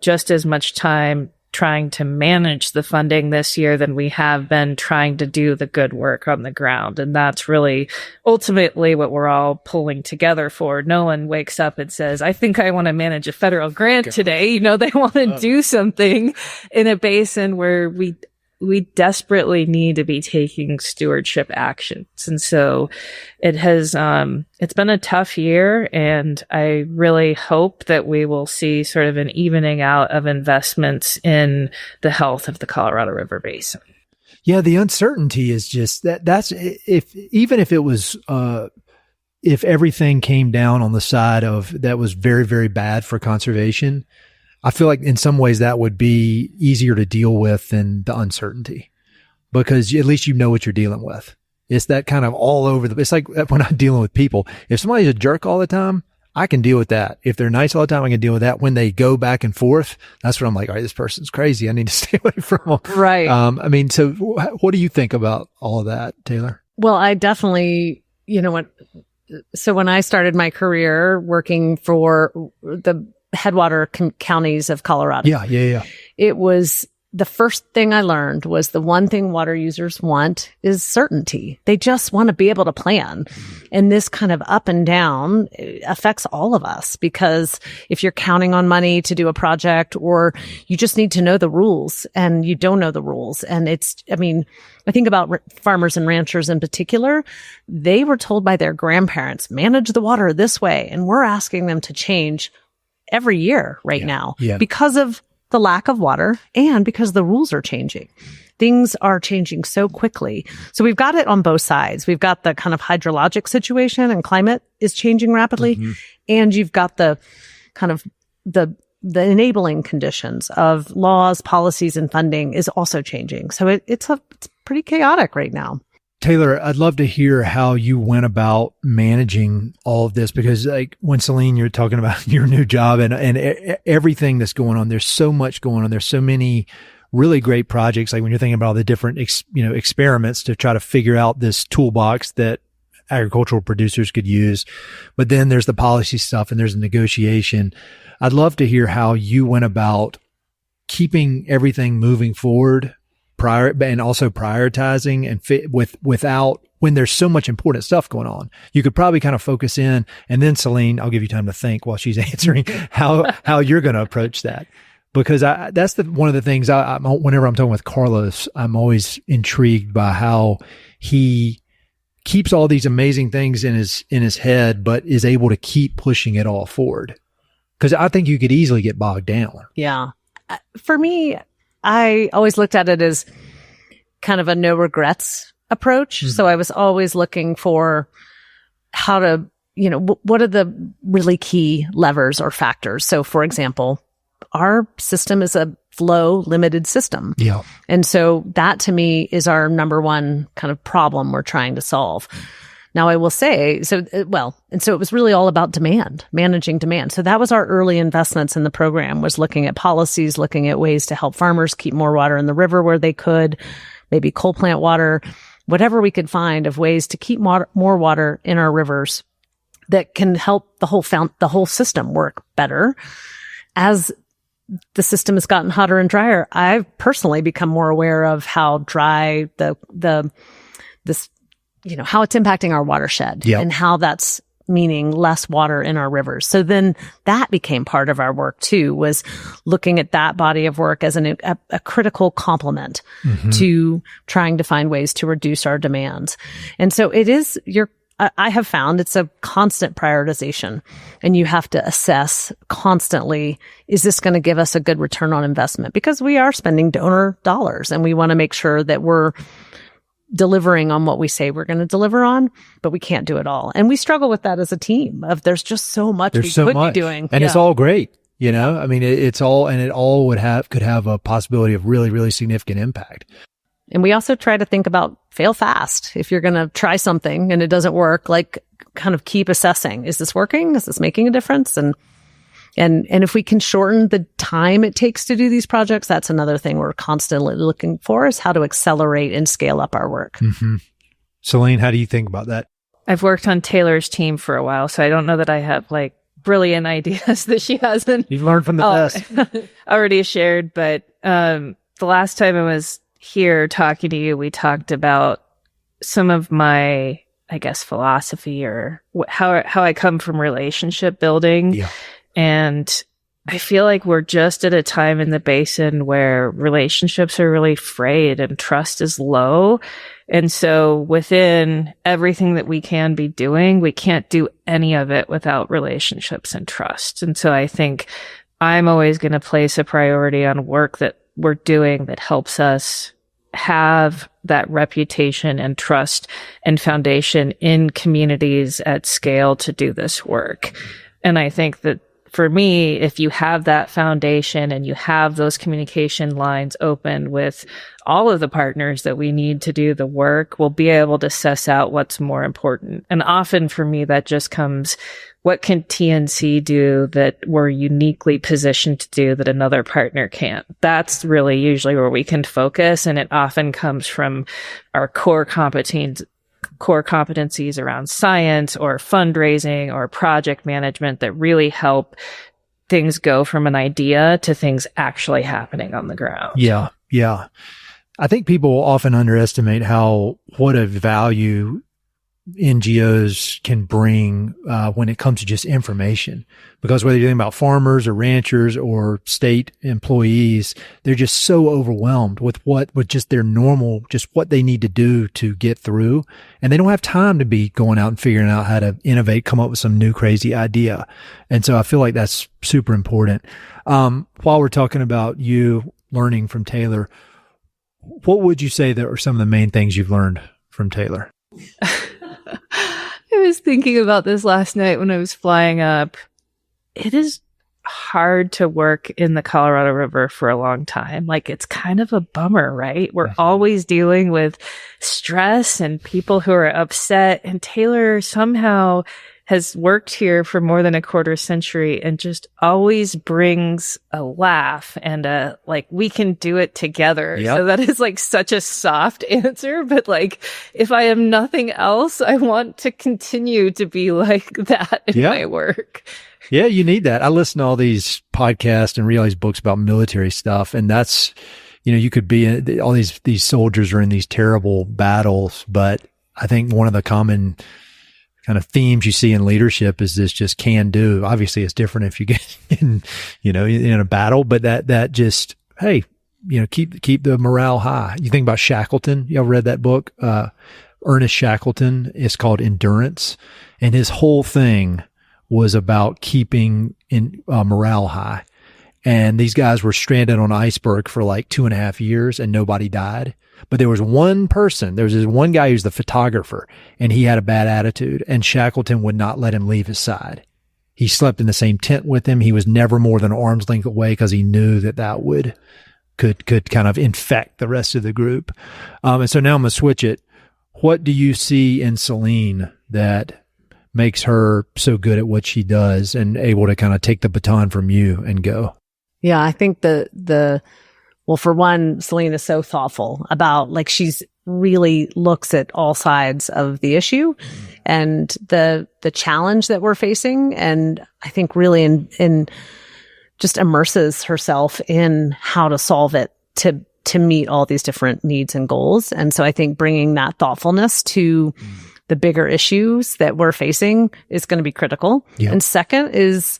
just as much time trying to manage the funding this year than we have been trying to do the good work on the ground. And that's really ultimately what we're all pulling together for. No one wakes up and says, I think I want to manage a federal grant today. They want to do something in a basin where we desperately need to be taking stewardship actions. And so it has, it's been a tough year, and I really hope that we will see sort of an evening out of investments in the health of the Colorado River Basin. Yeah. The uncertainty is just that's even if it was, if everything came down on the side of that was very, very bad for conservation, I feel like in some ways that would be easier to deal with than the uncertainty because at least you know what you're dealing with. It's that kind of all over it's like when I'm dealing with people. If somebody's a jerk all the time, I can deal with that. If they're nice all the time, I can deal with that. When they go back and forth, that's when I'm like, all right, this person's crazy. I need to stay away from them. Right. So what do you think about all of that, Taylor? Well, I definitely, so when I started my career working for the headwater counties of Colorado. Yeah. It was the first thing I learned was the one thing water users want is certainty. They just want to be able to plan. And this kind of up and down affects all of us because if you're counting on money to do a project or you just need to know the rules and you don't know the rules. And I think about farmers and ranchers in particular. They were told by their grandparents, manage the water this way. And we're asking them to change every year now because of the lack of water and because the rules are changing. Things are changing so quickly. So we've got it on both sides. We've got the kind of hydrologic situation and climate is changing rapidly. And you've got the kind of the enabling conditions of laws, policies, and funding is also changing. So it's pretty chaotic right now. Taylor, I'd love to hear how you went about managing all of this, because like when Celene, you're talking about your new job and everything that's going on, there's so much going on. There's so many really great projects. Like when you're thinking about all the different, experiments to try to figure out this toolbox that agricultural producers could use. But then there's the policy stuff and there's the negotiation. I'd love to hear how you went about keeping everything moving forward and also prioritizing and without when there's so much important stuff going on. You could probably kind of focus in, and then Celene, I'll give you time to think while she's answering how you're going to approach that. Because that's one of the things whenever I'm talking with Carlos, I'm always intrigued by how he keeps all these amazing things in his head, but is able to keep pushing it all forward. Because I think you could easily get bogged down. Yeah. For me, I always looked at it as kind of a no regrets approach. Mm-hmm. So I was always looking for how to, what are the really key levers or factors? So for example, our system is a flow limited system. Yeah. And so that to me is our number one kind of problem we're trying to solve. Now I will say, so it was really all about demand, managing demand. So that was our early investments in the program, was looking at policies, looking at ways to help farmers keep more water in the river where they could, maybe coal plant water, whatever we could find of ways to keep more water in our rivers that can help the whole system work better. As the system has gotten hotter and drier, I've personally become more aware of how dry how it's impacting our watershed. Yep. And how that's meaning less water in our rivers. So then that became part of our work too, was looking at that body of work as a critical complement to trying to find ways to reduce our demands. And so I have found it's a constant prioritization, and you have to assess constantly, is this going to give us a good return on investment? Because we are spending donor dollars and we want to make sure that we're delivering on what we say we're going to deliver on, but we can't do it all. And we struggle with that as a team there's just so much we could be doing. And it's all great. I mean, it all could have a possibility of really, really significant impact. And we also try to think about fail fast. If you're going to try something and it doesn't work, like kind of keep assessing. Is this working? Is this making a difference? And if we can shorten the time it takes to do these projects, that's another thing we're constantly looking for, is how to accelerate and scale up our work. Mm-hmm. Celene, how do you think about that? I've worked on Taylor's team for a while, so I don't know that I have like brilliant ideas that she hasn't. You've learned from the best. Already shared, but the last time I was here talking to you, we talked about some of my, I guess, philosophy or how I come from relationship building. Yeah. And I feel like we're just at a time in the basin where relationships are really frayed and trust is low. And so within everything that we can be doing, we can't do any of it without relationships and trust. And so I think I'm always going to place a priority on work that we're doing that helps us have that reputation and trust and foundation in communities at scale to do this work. And I think that for me, if you have that foundation and you have those communication lines open with all of the partners that we need to do the work, we'll be able to suss out what's more important. And often for me, that just comes, what can TNC do that we're uniquely positioned to do that another partner can't? That's really usually where we can focus. And it often comes from our core competencies around science or fundraising or project management that really help things go from an idea to things actually happening on the ground. Yeah. Yeah. I think people often underestimate what a value NGOs can bring when it comes to just information. Because whether you're thinking about farmers or ranchers or state employees, they're just so overwhelmed with just their normal, just what they need to do to get through. And they don't have time to be going out and figuring out how to innovate, come up with some new crazy idea. And so I feel like that's super important. While we're talking about you learning from Taylor, what would you say that are some of the main things you've learned from Taylor? I was thinking about this last night when I was flying up. It is hard to work in the Colorado River for a long time. Like, it's kind of a bummer, right? We're always dealing with stress and people who are upset. And Taylor somehow has worked here for more than a quarter century and just always brings a laugh and we can do it together. Yep. So that is like such a soft answer, but like, if I am nothing else, I want to continue to be like that in my work. Yeah, you need that. I listen to all these podcasts and read all these books about military stuff, and that's, you could be all these soldiers are in these terrible battles, but I think one of the common kind of themes you see in leadership is this just can do. Obviously it's different if you get in a battle, but that just, hey, keep the morale high. You think about Shackleton. You ever read that book? Ernest Shackleton. It's called Endurance. And his whole thing was about keeping morale high. And these guys were stranded on an iceberg for like 2.5 years and nobody died. But there was one person, there was this one guy who's the photographer, and he had a bad attitude, and Shackleton would not let him leave his side. He slept in the same tent with him. He was never more than an arm's length away because he knew that could kind of infect the rest of the group. And so now I'm going to switch it. What do you see in Celene that makes her so good at what she does and able to kind of take the baton from you and go? Yeah, I think well, for one, Celene is so thoughtful about, like, she's really looks at all sides of the issue and the challenge that we're facing. And I think really in just immerses herself in how to solve it to meet all these different needs and goals. And so I think bringing that thoughtfulness to the bigger issues that we're facing is going to be critical. Yep. And second is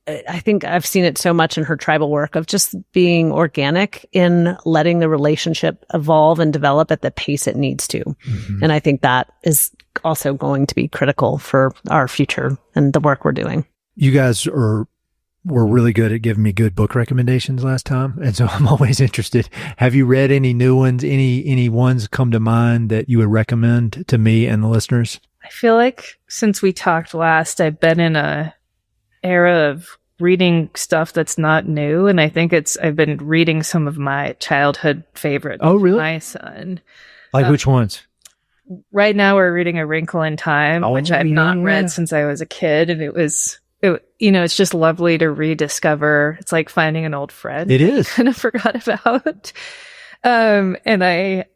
I think I've seen it so much in her tribal work of just being organic in letting the relationship evolve and develop at the pace it needs to. Mm-hmm. And I think that is also going to be critical for our future and the work we're doing. You guys were really good at giving me good book recommendations last time. And so I'm always interested. Have you read any new ones? Any ones come to mind that you would recommend to me and the listeners? I feel like since we talked last, I've been in a era of reading stuff that's not new, and I think I've been reading some of my childhood favorites. Oh, really? My son. Like which ones? Right now we're reading A Wrinkle in Time, which I've not read since I was a kid, and it's just lovely to rediscover. It's like finding an old friend. It is. I kind of forgot about. And I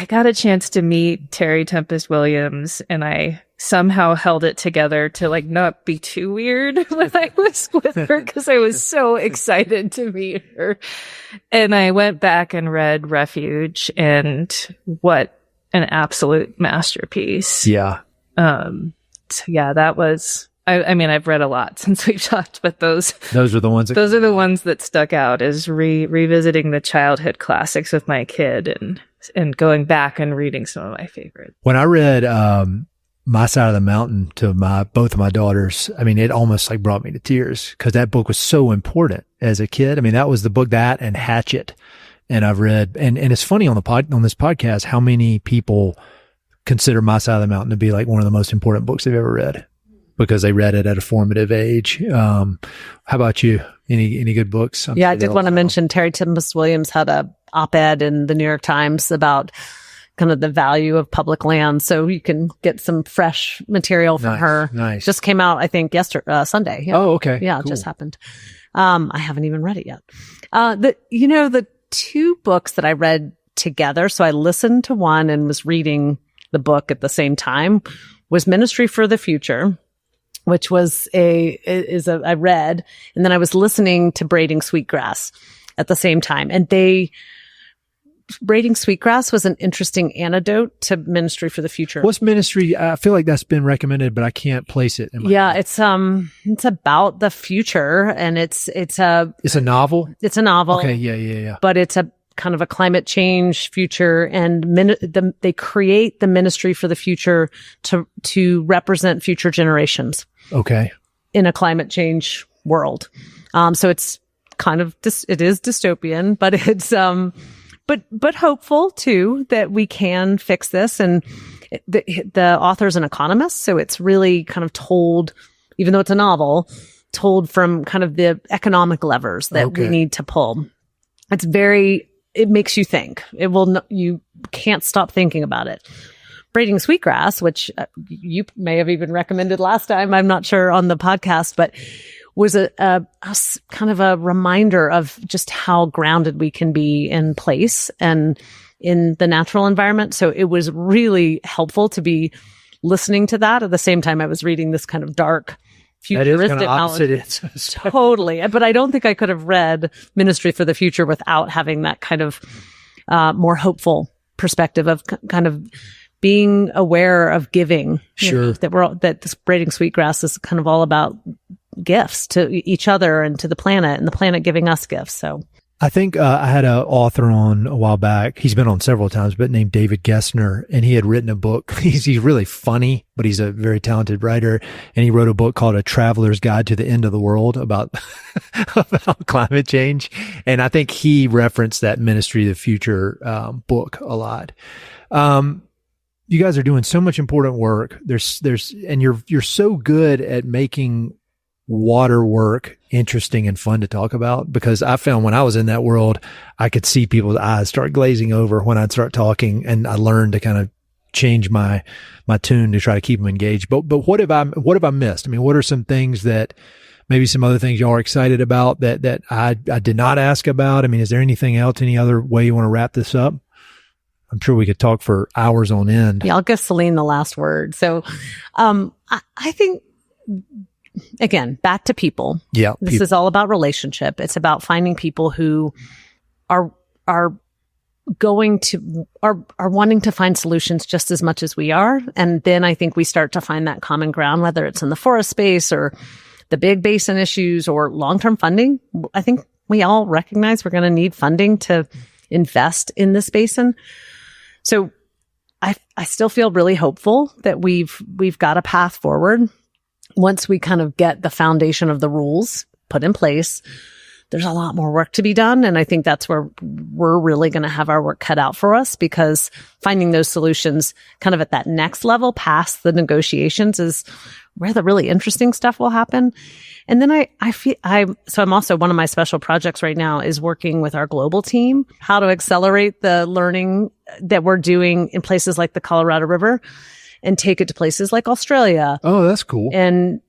got a chance to meet Terry Tempest Williams, and I somehow held it together to like not be too weird when I was with her because I was so excited to meet her. And I went back and read Refuge, and what an absolute masterpiece. Yeah. So yeah, that was, I mean, I've read a lot since we've talked, but those are the ones those are the ones that stuck out, is revisiting the childhood classics with my kid and going back and reading some of my favorites. When I read My Side of the Mountain to both of my daughters, I mean, it almost like brought me to tears because that book was so important as a kid. I mean, that was the book, that and Hatchet. And I've read, and it's funny on this podcast how many people consider My Side of the Mountain to be like one of the most important books they've ever read because they read it at a formative age. How about you? Any good books? Yeah, I did want to mention Terry Tempest Williams had a op-ed in the New York Times about kind of the value of public land. So you can get some fresh material from her. Nice. Just came out, I think, Sunday. Yeah. Oh, okay. Yeah, cool. It just happened. I haven't even read it yet. The two books that I read together, so I listened to one and was reading the book at the same time, was Ministry for the Future, which was I read, and then I was listening to Braiding Sweetgrass at the same time. And they braiding sweetgrass was an interesting antidote to Ministry for the Future. What's Ministry? I feel like that's been recommended, but I can't place it. It's about the future, and it's a novel. It's a novel. Okay, yeah. But it's a kind of a climate change future, and they create the Ministry for the Future to represent future generations. Okay. In a climate change world, so it's kind of it is dystopian, but it's but hopeful too that we can fix this. And the author's an economist, so it's really kind of told, even though it's a novel, told from kind of the economic levers that we need to pull. It makes you think. You can't stop thinking about it. Braiding sweetgrass, which you may have even recommended last time, I'm not sure, on the podcast, but was a kind of a reminder of just how grounded we can be in place and in the natural environment. So it was really helpful to be listening to that at the same time I was reading this kind of dark, futuristic knowledge. Totally. But I don't think I could have read Ministry for the Future without having that kind of more perspective of kind of being aware of giving. Sure. That this braiding sweetgrass is kind of all about gifts to each other and to the planet, and the planet giving us gifts. So I think I had an author on a while back. He's been on several times, but named David Gessner, and he had written a book. He's really funny, but he's a very talented writer. And he wrote a book called A Traveler's Guide to the End of the World about climate change. And I think he referenced that Ministry of the Future book a lot. You guys are doing so much important work. And you're so good at making water work interesting and fun to talk about, because I found when I was in that world, I could see people's eyes start glazing over when I'd start talking, and I learned to kind of change my tune to try to keep them engaged. But what have I missed? I mean, what are some things that maybe some other things y'all are excited about that I did not ask about? I mean, is there anything else, any other way you want to wrap this up? I'm sure we could talk for hours on end. Yeah, I'll give Celene the last word. So, I think, again, back to people. Yeah. This is all about relationship. It's about finding people who are wanting to find solutions just as much as we are. And then I think we start to find that common ground, whether it's in the forest space or the big basin issues or long-term funding. I think we all recognize we're going to need funding to invest in this basin. So I still feel really hopeful that we've got a path forward. Once we kind of get the foundation of the rules put in place, there's a lot more work to be done. And I think that's where we're really going to have our work cut out for us, because finding those solutions kind of at that next level past the negotiations is where the really interesting stuff will happen. And then so I'm also, one of my special projects right now is working with our global team, how to accelerate the learning that we're doing in places like the Colorado River and take it to places like Australia. Oh, that's cool. And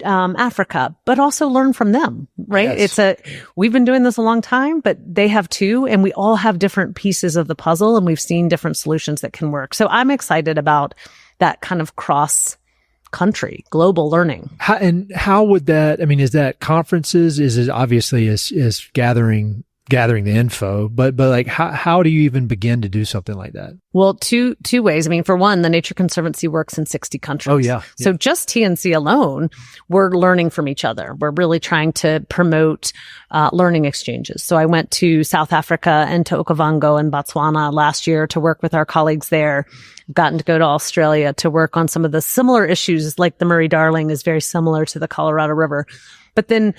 Africa, but also learn from them, right? Yes. We've been doing this a long time, but they have too, and we all have different pieces of the puzzle, and we've seen different solutions that can work. So I'm excited about that kind of cross-country global learning. How would that? I mean, is that conferences? Is it obviously is gathering the info, but like how do you even begin to do something like that? Well, two ways. I mean, for one, the Nature Conservancy works in 60 countries. Oh, yeah. So just TNC alone, we're learning from each other. We're really trying to promote learning exchanges. So I went to South Africa and to Okavango and Botswana last year to work with our colleagues there. I've gotten to go to Australia to work on some of the similar issues, like the Murray-Darling is very similar to the Colorado River. But then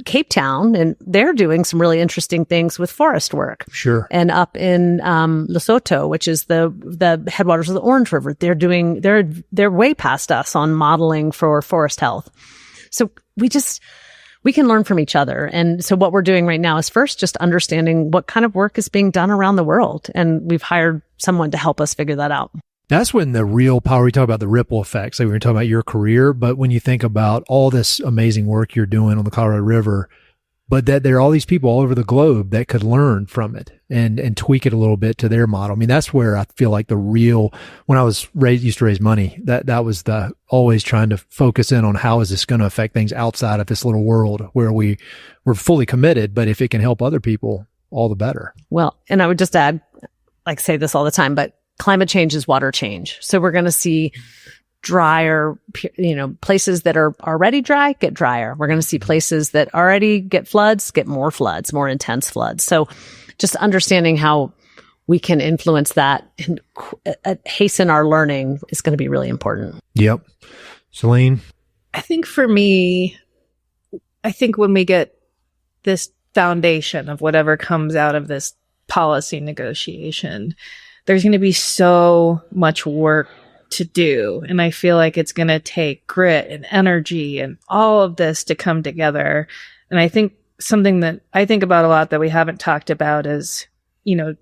Cape Town, and they're doing some really interesting things with forest work. Sure. And up in Lesotho, which is the headwaters of the Orange River, they're way past us on modeling for forest health. So we can learn from each other. And so what we're doing right now is first just understanding what kind of work is being done around the world. And we've hired someone to help us figure that out. That's when the real power, we talk about the ripple effects, like we were talking about your career, but when you think about all this amazing work you're doing on the Colorado River, but that there are all these people all over the globe that could learn from it and tweak it a little bit to their model. I mean, that's where I feel like the real, when I was used to raise money, that was the always trying to focus in on how is this going to affect things outside of this little world where we're fully committed, but if it can help other people, all the better. Well, and I would just add, like say this all the time, but climate change is water change. So we're going to see drier, places that are already dry get drier. We're going to see places that already get floods, get more floods, more intense floods. So just understanding how we can influence that and hasten our learning is going to be really important. Yep. Celene? I think for me, when we get this foundation of whatever comes out of this policy negotiation, there's going to be so much work to do. And I feel like it's going to take grit and energy and all of this to come together. And I think something that I think about a lot that we haven't talked about is,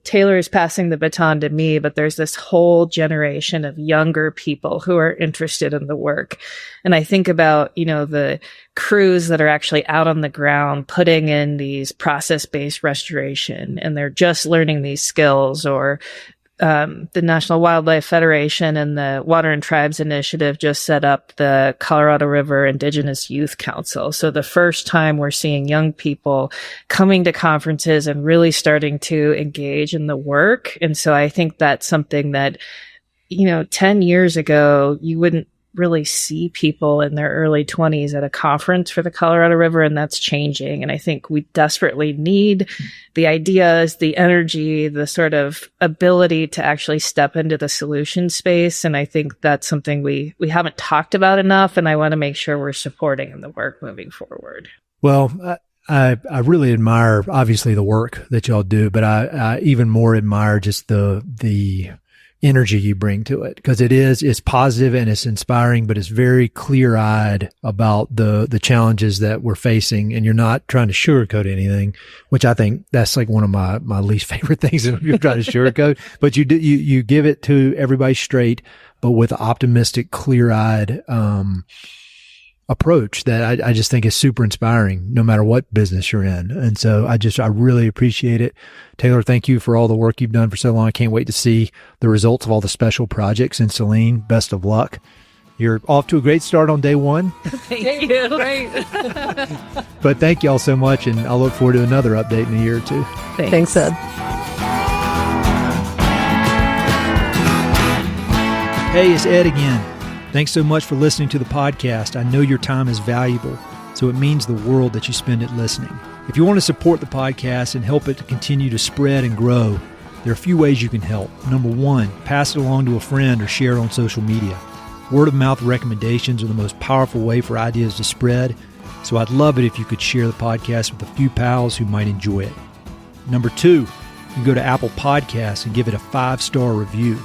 Taylor is passing the baton to me, but there's this whole generation of younger people who are interested in the work. And I think about, the crews that are actually out on the ground putting in these process-based restoration, and they're just learning these skills, or the National Wildlife Federation and the Water and Tribes Initiative just set up the Colorado River Indigenous Youth Council. So the first time we're seeing young people coming to conferences and really starting to engage in the work. And so I think that's something that, 10 years ago, you wouldn't really see people in their early 20s at a conference for the Colorado River, and that's changing. And I think we desperately need the ideas, the energy, the sort of ability to actually step into the solution space. And I think that's something we haven't talked about enough, and I want to make sure we're supporting in the work moving forward. Well, I really admire, obviously, the work that y'all do, but I even more admire just the energy you bring to it, because it's positive and it's inspiring, but it's very clear-eyed about the challenges that we're facing, and you're not trying to sugarcoat anything, which I think that's like one of my least favorite things if you're trying to sugarcoat. But you give it to everybody straight, but with optimistic, clear-eyed approach that I just think is super inspiring no matter what business you're in. And so I really appreciate it. Taylor, thank you for all the work you've done for so long. I can't wait to see the results of all the special projects. And Celene, best of luck. You're off to a great start on day one. Thank you. Great. But thank you all so much, and I'll look forward to another update in a year or two. Thanks, Ed. Hey, it's Ed again. Thanks so much for listening to the podcast. I know your time is valuable, so it means the world that you spend it listening. If you want to support the podcast and help it to continue to spread and grow, there are a few ways you can help. Number one, pass it along to a friend or share it on social media. Word of mouth recommendations are the most powerful way for ideas to spread, so I'd love it if you could share the podcast with a few pals who might enjoy it. Number two, you can go to Apple Podcasts and give it a 5-star review.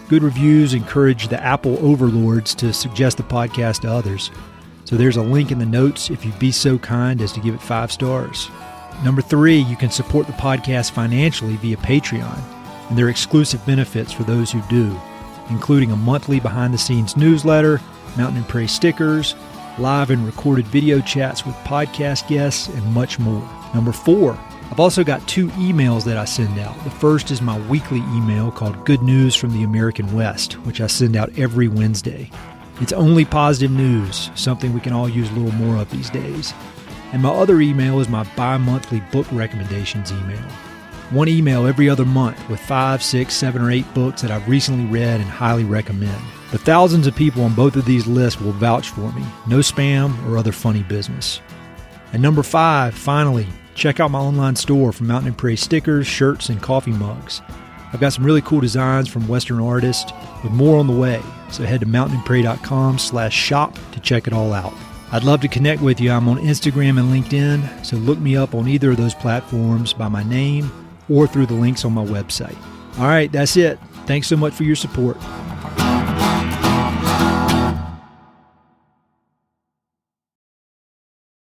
Good reviews encourage the Apple overlords to suggest the podcast to others. So there's a link in the notes if you'd be so kind as to give it 5 stars. Number 3, you can support the podcast financially via Patreon, and there are exclusive benefits for those who do, including a monthly behind-the-scenes newsletter, Mountain and Prairie stickers, live and recorded video chats with podcast guests, and much more. Number 4, I've also got 2 emails that I send out. The first is my weekly email called Good News from the American West, which I send out every Wednesday. It's only positive news, something we can all use a little more of these days. And my other email is my bi-monthly book recommendations email. One email every other month with 5, 6, 7, or 8 books that I've recently read and highly recommend. The thousands of people on both of these lists will vouch for me. No spam or other funny business. And number 5, finally, check out my online store for Mountain and Prairie stickers, shirts, and coffee mugs. I've got some really cool designs from Western artists with more on the way, so head to mountainandprairie.com/shop to check it all out. I'd love to connect with you. I'm on Instagram and LinkedIn, so look me up on either of those platforms by my name or through the links on my website. All right, that's it. Thanks so much for your support.